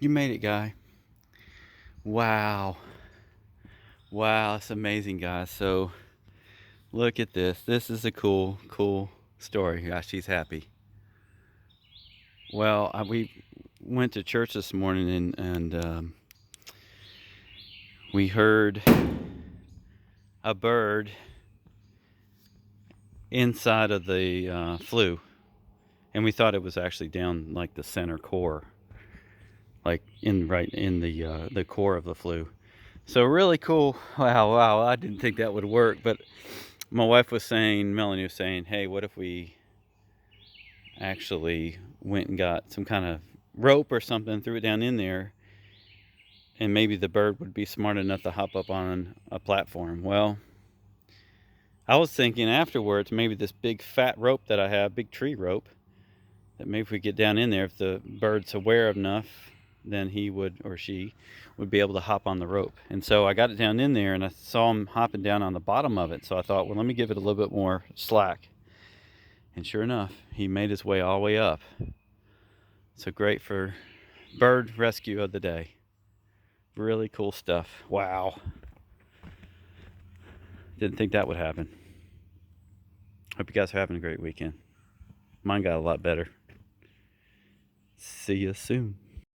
You made it, guy. Wow. Wow, it's amazing, guys. So look at this. This is a cool story. Yeah, she's happy. Well, we went to church this morning and we heard a bird inside of the flue, and we thought it was actually down like the center core, like right in the core of the flue. So really cool. Wow. I didn't think that would work, but my wife was saying, Melanie was saying, hey, what if we actually went and got some kind of rope or something, threw it down in there, and maybe the bird would be smart enough to hop up on a platform. Well, I was thinking afterwards, maybe this big fat rope that I have, big tree rope, that maybe if we get down in there, if the bird's aware enough, then he would, or she would be able to hop on the rope. And so I got it down in there and I saw him hopping down on the bottom of it. So I thought, well, let me give it a little bit more slack. And sure enough, he made his way all the way up. So great for bird rescue of the day. Really cool stuff. Wow. Didn't think that would happen. Hope you guys are having a great weekend. Mine got a lot better. See you soon.